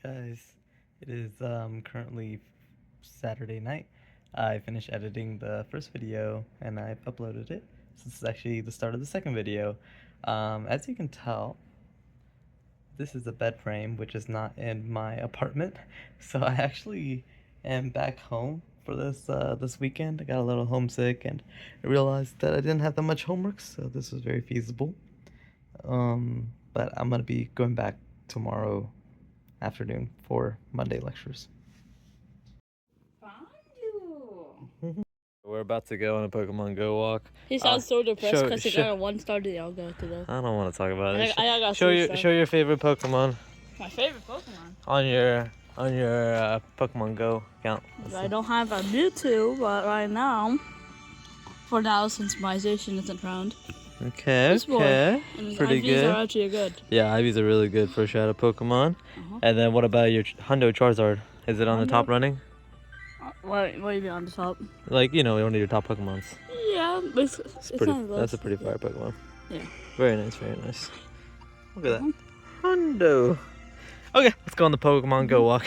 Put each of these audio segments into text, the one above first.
guys? It is currently Saturday night. I finished editing the first video and I've uploaded it. So this is actually the start of the second video. As you can tell, this is a bed frame which is not in my apartment. So I actually am back home for this weekend. I got a little homesick and I realized that I didn't have that much homework, so this was very feasible. But I'm gonna be going back tomorrow afternoon for Monday lectures. Found you. We're about to go on a Pokemon Go walk. He sounds so depressed because he show- got a 1-star today. I'll go to I don't want to talk about it. I got Show your favorite Pokemon My favorite Pokemon. on your Pokemon Go account. I don't have a Mewtwo, but right now, for now, since Myzation isn't around, Okay, this boy. okay, And his pretty IVs good. are actually good. Yeah, Ivy's are really good for shadow Pokemon. And then what about your Hundo Charizard? Is it on the top Hundo? running? What do you mean on the top? Like, you know, one of your top Pokemons. Yeah, it's Pretty. kind of That's a pretty fire Pokemon. Yeah. Very nice, very nice. Look at that. Hundo. Okay, let's go on the Pokemon Go walk.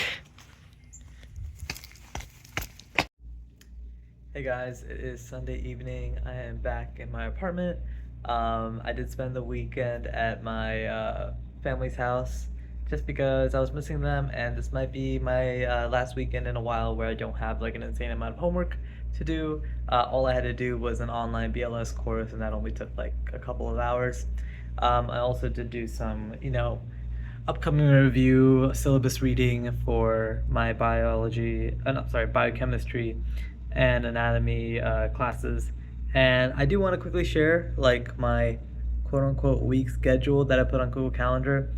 Hey guys, it is Sunday evening. I am back in my apartment. I did spend the weekend at my family's house just because I was missing them, and this might be my last weekend in a while where I don't have like an insane amount of homework to do. All I had to do was an online BLS course, and that only took like a couple of hours. I also did do some, upcoming review syllabus reading for my biochemistry and anatomy classes. And I do want to quickly share like my quote-unquote week schedule that I put on Google Calendar.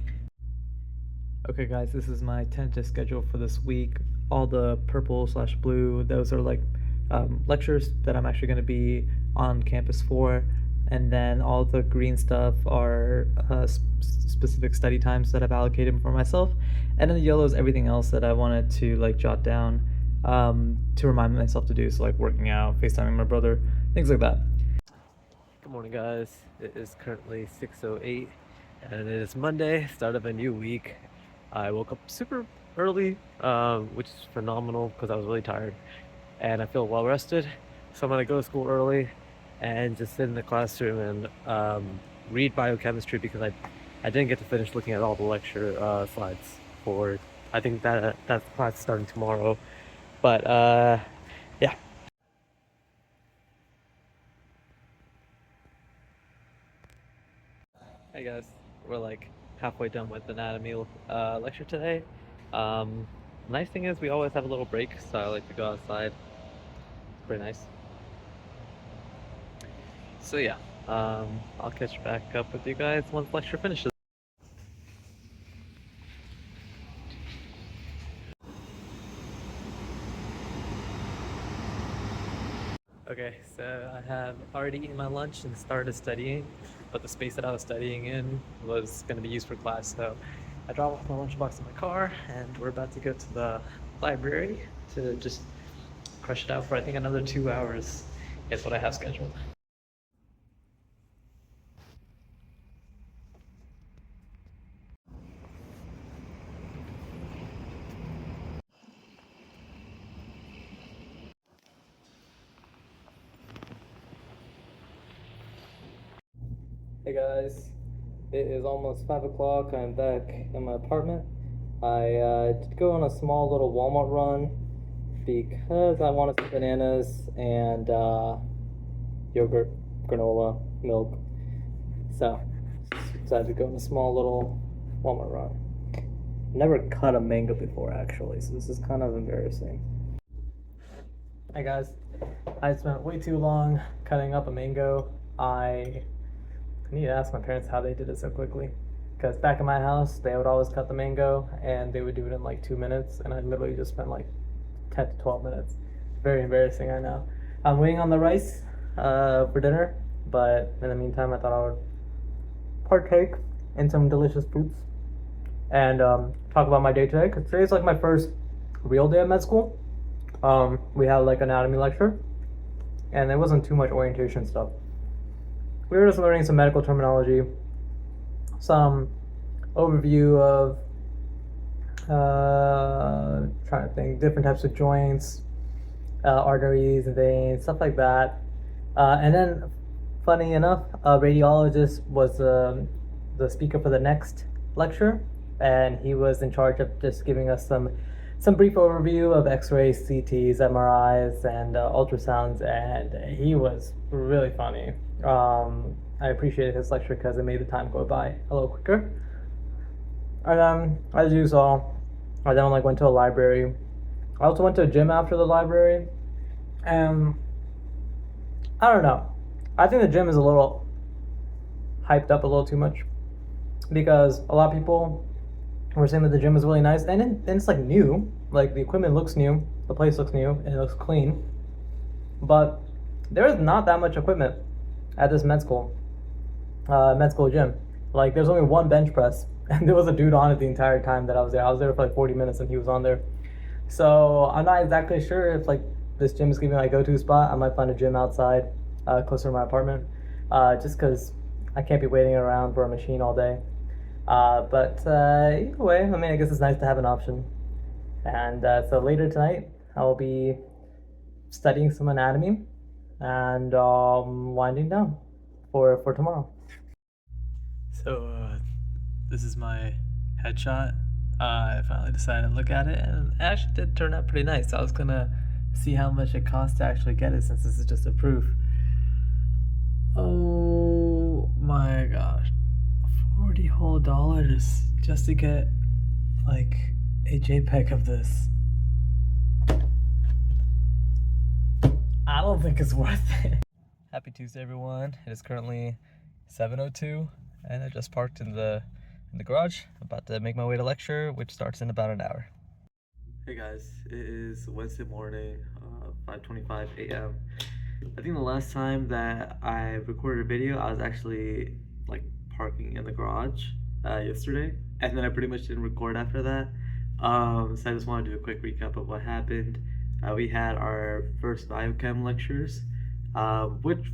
Okay guys, this is my tentative schedule for this week. All the purple/blue, those are like lectures that I'm actually going to be on campus for. And then all the green stuff are specific study times that I've allocated for myself. And then the yellow is everything else that I wanted to like jot down to remind myself to do. So like working out, FaceTiming my brother, things like that. Good morning, guys. It is currently 6:08 and it is Monday, start of a new week. I woke up super early, which is phenomenal because I was really tired and I feel well rested. So I'm gonna go to school early and just sit in the classroom and read biochemistry because I didn't get to finish looking at all the lecture slides for, I think that class is starting tomorrow. But yeah. Hey guys, we're like halfway done with anatomy lecture today. Nice thing is we always have a little break, so I like to go outside. It's pretty nice. So yeah, I'll catch back up with you guys once lecture finishes. Okay, so I have already eaten my lunch and started studying, but the space that I was studying in was going to be used for class, so I dropped off my lunchbox in my car and we're about to go to the library to just crush it out for I think another 2 hours is what I have scheduled. Hey guys, it is almost 5 o'clock. I'm back in my apartment. I did go on a small little Walmart run because I wanted some bananas and yogurt, granola, milk. So, decided to go on a small little Walmart run. Never cut a mango before actually, so this is kind of embarrassing. Hi guys, I spent way too long cutting up a mango. I need to ask my parents how they did it so quickly, because back in my house they would always cut the mango and they would do it in like 2 minutes, and I literally just spent like 10 to 12 minutes. Very embarrassing, I know. I'm waiting on the rice for dinner, but in the meantime I thought I would partake in some delicious fruits and talk about my day today, because today's like my first real day at med school. We had like anatomy lecture and there wasn't too much orientation stuff. We were just learning some medical terminology, some overview of Trying to think, different types of joints, arteries and veins, stuff like that. And then, funny enough, a radiologist was the speaker for the next lecture, and he was in charge of just giving us some brief overview of X-rays, CTs, MRIs, and ultrasounds, and he was really funny. I appreciated his lecture because it made the time go by a little quicker. And as you saw, I then went to a library. I also went to a gym after the library, and I don't know. I think the gym is a little hyped up a little too much because a lot of people were saying that the gym is really nice, and it's like new. Like the equipment looks new, the place looks new, and it looks clean. But there is not that much equipment at this med school gym. Like there's only one bench press, and there was a dude on it the entire time that I was there. I was there for like 40 minutes, and he was on there. So I'm not exactly sure if like this gym is gonna be my go-to spot. I might find a gym outside, closer to my apartment, just because I can't be waiting around for a machine all day. But either way, I mean, I guess it's nice to have an option. And so later tonight, I'll be studying some anatomy and winding down for tomorrow. So, this is my headshot. I finally decided to look at it, and it actually did turn out pretty nice. I was gonna see how much it costs to actually get it since this is just a proof. Oh my gosh. $40 whole just to get like a JPEG of this. I don't think it's worth it. Happy Tuesday, everyone. It is currently 7:02, and I just parked in the garage. I'm about to make my way to lecture, which starts in about an hour. Hey guys, it is Wednesday morning, 5:25 a.m. I think the last time that I recorded a video, I was actually like parking in the garage yesterday, and then I pretty much didn't record after that. So I just want to do a quick recap of what happened. We had our first biochem lectures, which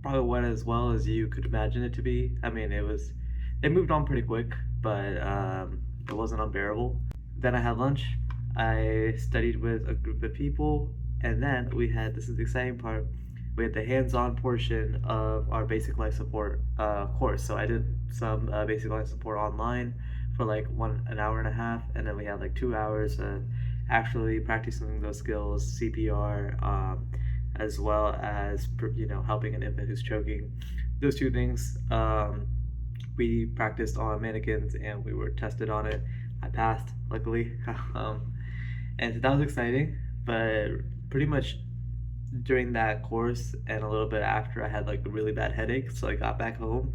probably went as well as you could imagine it to be. I mean, it moved on pretty quick, but it wasn't unbearable. Then I had lunch. I studied with a group of people, and then we had, this is the exciting part, we had the hands-on portion of our basic life support course. So I did some basic life support online for like an hour and a half, and then we had like 2 hours of actually practicing those skills, CPR, as well as helping an infant who's choking. Those two things. We practiced on mannequins and we were tested on it. I passed, luckily. And that was exciting, but pretty much during that course and a little bit after, I had like a really bad headache, so I got back home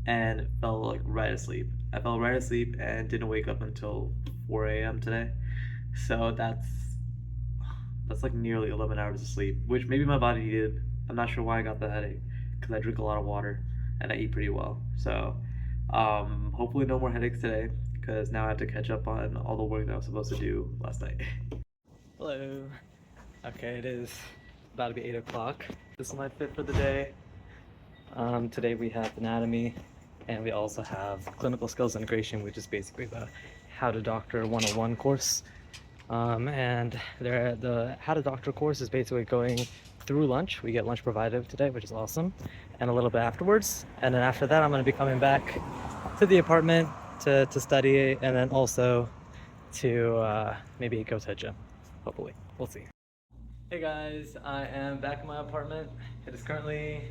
and fell like right asleep. I fell right asleep and didn't wake up until 4 a.m. today. So that's like nearly 11 hours of sleep, which maybe my body needed. I'm not sure why I got the headache, because I drink a lot of water and I eat pretty well. So hopefully no more headaches today, because now I have to catch up on all the work that I was supposed to do last night. Hello. Okay, it is about to be 8 o'clock. This is my fit for the day. Today we have anatomy, and we also have clinical skills integration, which is basically the How to Doctor 101 course. And the How to Doctor course is basically going through lunch. We get lunch provided today, which is awesome, and a little bit afterwards. And then after that, I'm going to be coming back to the apartment to study, and then also to maybe go to a gym. Hopefully, we'll see. Hey guys, I am back in my apartment. It is currently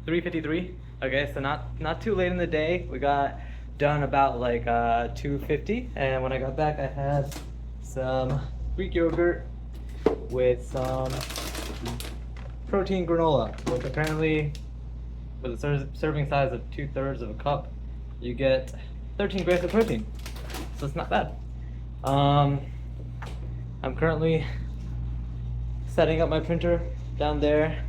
3:53. Okay, so not too late in the day. We got done about like 2:50, and when I got back, I had some Greek yogurt with some protein granola, which apparently, with a serving size of 2/3 of a cup, you get 13 grams of protein. So it's not bad. I'm currently setting up my printer down there,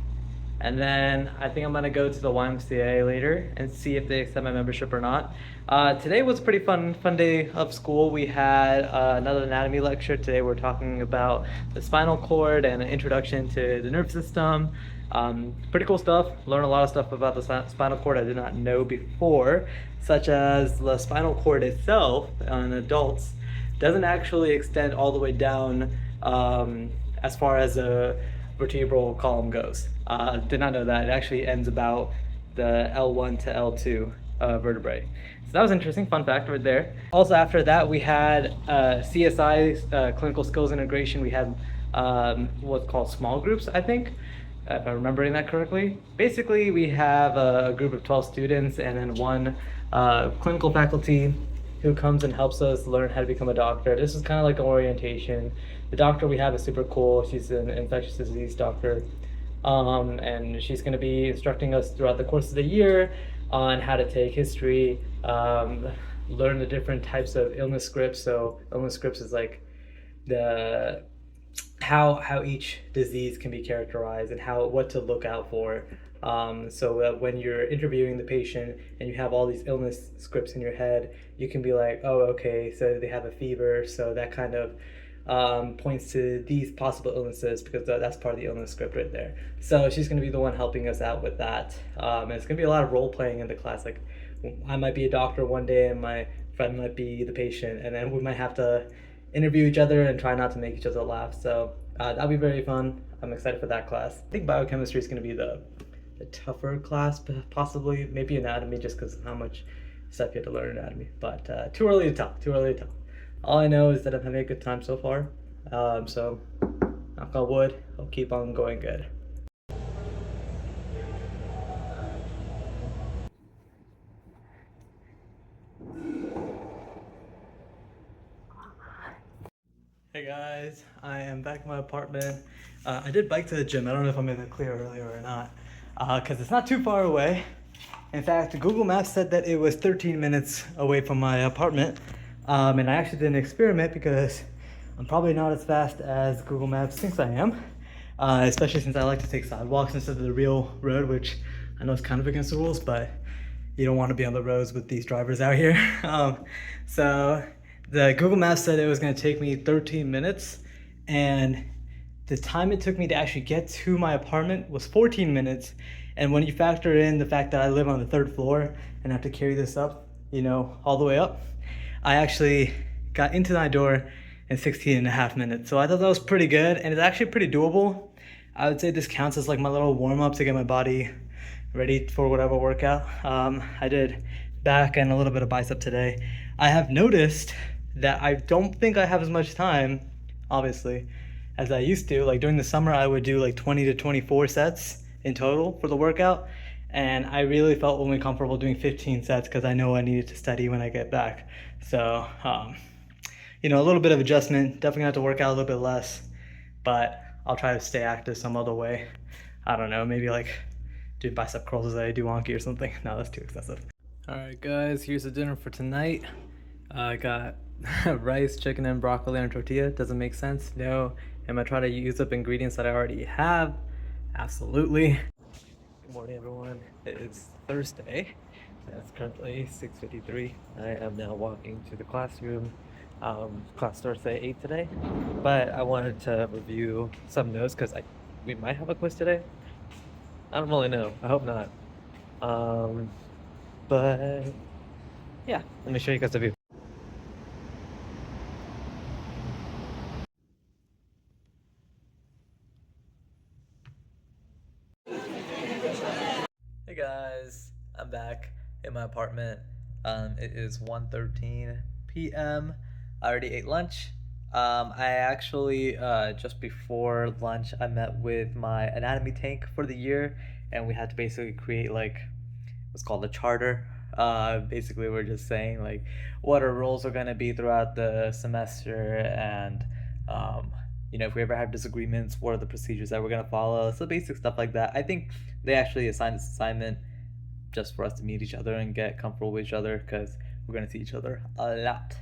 and then I think I'm gonna go to the YMCA later and see if they accept my membership or not. Today was a pretty fun day of school. We had another anatomy lecture. Today we're talking about the spinal cord and an introduction to the nerve system. Pretty cool stuff. Learn a lot of stuff about the spinal cord I did not know before, such as the spinal cord itself in adults doesn't actually extend all the way down as far as the vertebral column goes. Did not know that. It actually ends about the L1 to L2 vertebrae. So that was interesting, fun fact right there. Also after that we had CSI, clinical skills integration. We had what's called small groups, I think, if I'm remembering that correctly. Basically we have a group of 12 students and then one clinical faculty who comes and helps us learn how to become a doctor. This is kind of like an orientation. The doctor we have is super cool. She's an infectious disease doctor. And she's going to be instructing us throughout the course of the year on how to take history, learn the different types of illness scripts. So illness scripts is like the how each disease can be characterized and what to look out for. So that when you're interviewing the patient and you have all these illness scripts in your head, you can be like, oh, okay, so they have a fever, so that kind of points to these possible illnesses because that's part of the illness script right there. So she's going to be the one helping us out with that. And it's going to be a lot of role playing in the class. Like I might be a doctor one day and my friend might be the patient, and then we might have to interview each other and try not to make each other laugh. So that'll be very fun. I'm excited for that class. I think biochemistry is going to be the tougher class, possibly. Maybe anatomy, just because of how much stuff you have to learn anatomy. But too early to tell. Too early to tell. All I know is that I'm having a good time so far. So knock on wood, I'll keep on going good. Hey guys, I am back in my apartment. I did bike to the gym. I don't know if I made that clear earlier or not, because it's not too far away. In fact, Google Maps said that it was 13 minutes away from my apartment, and I actually did an experiment because I'm probably not as fast as Google Maps thinks I am, especially since I like to take sidewalks instead of the real road, which I know is kind of against the rules, but you don't want to be on the roads with these drivers out here. So the Google Maps said it was going to take me 13 minutes, and the time it took me to actually get to my apartment was 14 minutes. And when you factor in the fact that I live on the 3rd floor and have to carry this up, all the way up, I actually got into my door in 16.5 minutes. So I thought that was pretty good, and it's actually pretty doable. I would say this counts as like my little warm-up to get my body ready for whatever workout. I did back and a little bit of bicep today. I have noticed that I don't think I have as much time, obviously, as I used to. Like during the summer, I would do like 20 to 24 sets in total for the workout, and I really felt only comfortable doing 15 sets because I know I needed to study when I get back. So, a little bit of adjustment. Definitely have to work out a little bit less, but I'll try to stay active some other way. I don't know, maybe like do bicep curls as I do Wonky or something. No, that's too excessive. All right, guys, here's the dinner for tonight. I got rice, chicken, and broccoli on a tortilla. Doesn't make sense. No. Am I trying to use up ingredients that I already have? Absolutely. Good morning, everyone. It is Thursday. It's currently 6:53. I am now walking to the classroom. Class starts at 8 today, but I wanted to review some notes because we might have a quiz today. I don't really know. I hope not. But yeah, let me show you guys the view. Hey guys, I'm back in my apartment. It is 1:13 p.m. I already ate lunch. I actually, just before lunch, I met with my anatomy tank for the year, and we had to basically create like what's called a charter. Basically, we're just saying like what our roles are gonna be throughout the semester, and if we ever have disagreements, what are the procedures that we're gonna follow. So basic stuff like that. I think they actually assigned this assignment just for us to meet each other and get comfortable with each other because we're gonna see each other a lot.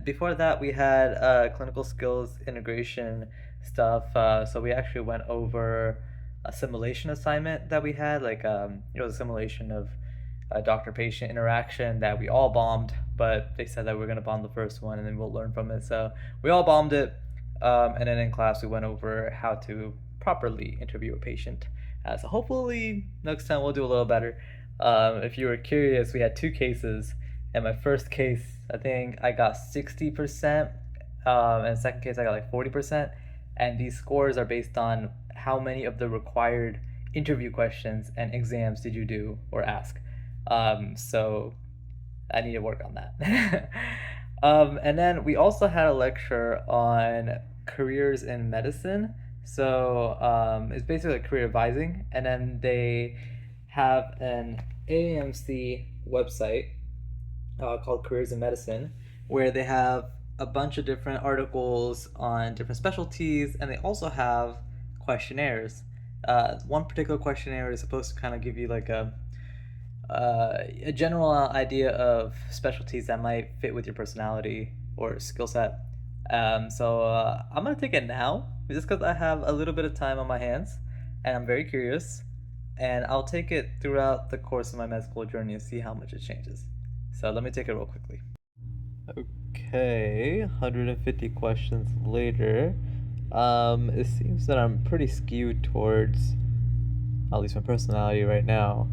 Before that, we had clinical skills integration stuff. So we actually went over a simulation assignment that we had, like it was a simulation of a doctor-patient interaction that we all bombed, but they said that we're gonna bomb the first one and then we'll learn from it. So we all bombed it, and then in class we went over how to properly interview a patient So hopefully next time we'll do a little better. If you were curious, we had two cases. In my first case, I think I got 60%. And second case, I got like 40%. And these scores are based on how many of the required interview questions and exams did you do or ask. So I need to work on that. And then we also had a lecture on careers in medicine. So it's basically like career advising. And then they have an AAMC website called Careers in Medicine, where they have a bunch of different articles on different specialties, and they also have questionnaires. One particular questionnaire is supposed to kind of give you like a general idea of specialties that might fit with your personality or skill set. So I'm gonna take it now just because I have a little bit of time on my hands, and I'm very curious. And I'll take it throughout the course of my med school journey and see how much it changes. So let me take it real quickly. Okay, 150 questions later. It seems that I'm pretty skewed towards, at least my personality right now,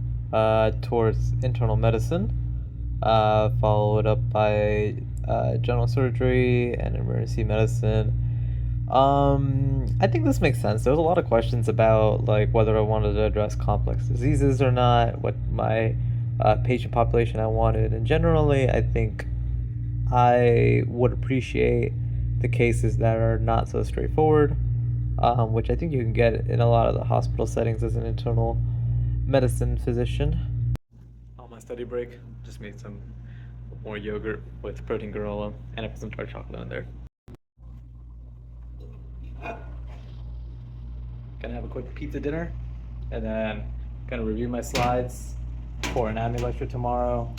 towards internal medicine, followed up by general surgery and emergency medicine. I think this makes sense. There was a lot of questions about like whether I wanted to address complex diseases or not, what my patient population I wanted, and generally, I think I would appreciate the cases that are not so straightforward, which I think you can get in a lot of the hospital settings as an internal medicine physician. On my study break, just made some more yogurt with protein granola, and I put some dark chocolate in there. Gonna have a quick pizza dinner, and then gonna review my slides for anatomy lecture tomorrow.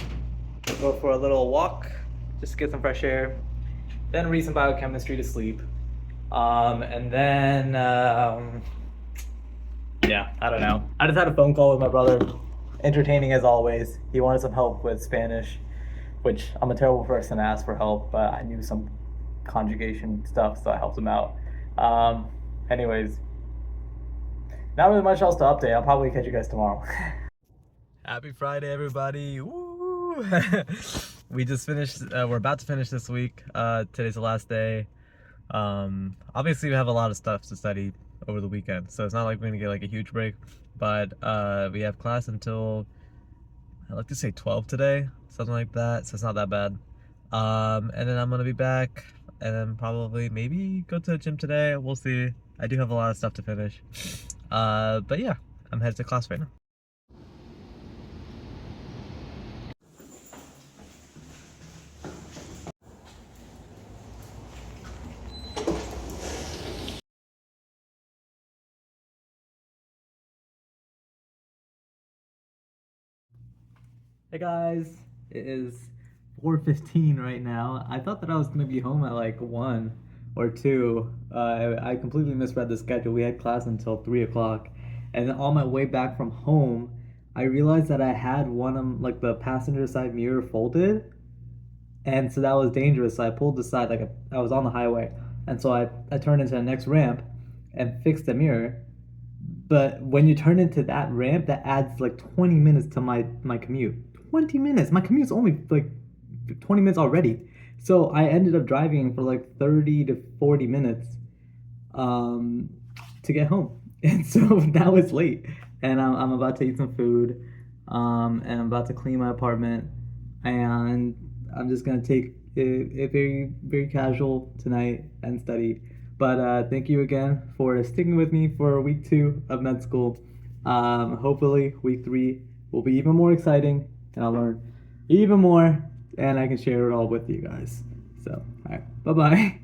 Go for a little walk, just to get some fresh air. Then read some biochemistry to sleep. And then, yeah, I don't know. I just had a phone call with my brother, entertaining as always. He wanted some help with Spanish, which I'm a terrible person to ask for help, but I knew some conjugation stuff, so I helped him out. Anyways, not really much else to update. I'll probably catch you guys tomorrow. Happy Friday, everybody. Woo! We just finished, we're about to finish this week. Today's the last day. Obviously we have a lot of stuff to study over the weekend, so it's not like we're gonna get like a huge break, but we have class until, I like to say 12 today, something like that, so it's not that bad. And then I'm gonna be back, and then probably maybe go to the gym today. We'll see. I do have a lot of stuff to finish. But yeah, I'm headed to class right now. Hey guys, it is 4:15 right now. I thought that I was gonna be home at like 1 or 2. I completely misread the schedule. We had class until 3 o'clock. And then on my way back from home, I realized that I had one of like the passenger side mirror folded. And so that was dangerous. So I pulled the side, like I was on the highway. And so I turned into the next ramp and fixed the mirror. But when you turn into that ramp, that adds like 20 minutes to my commute. 20 minutes. My commute's only like 20 minutes already. So I ended up driving for like 30 to 40 minutes to get home. And so now it's late. And I'm about to eat some food. And I'm about to clean my apartment. And I'm just going to take it very, very casual tonight and study. But thank you again for sticking with me for week 2 of med school. Hopefully, week 3 will be even more exciting, and I'll learn even more, and I can share it all with you guys. So, all right, bye bye.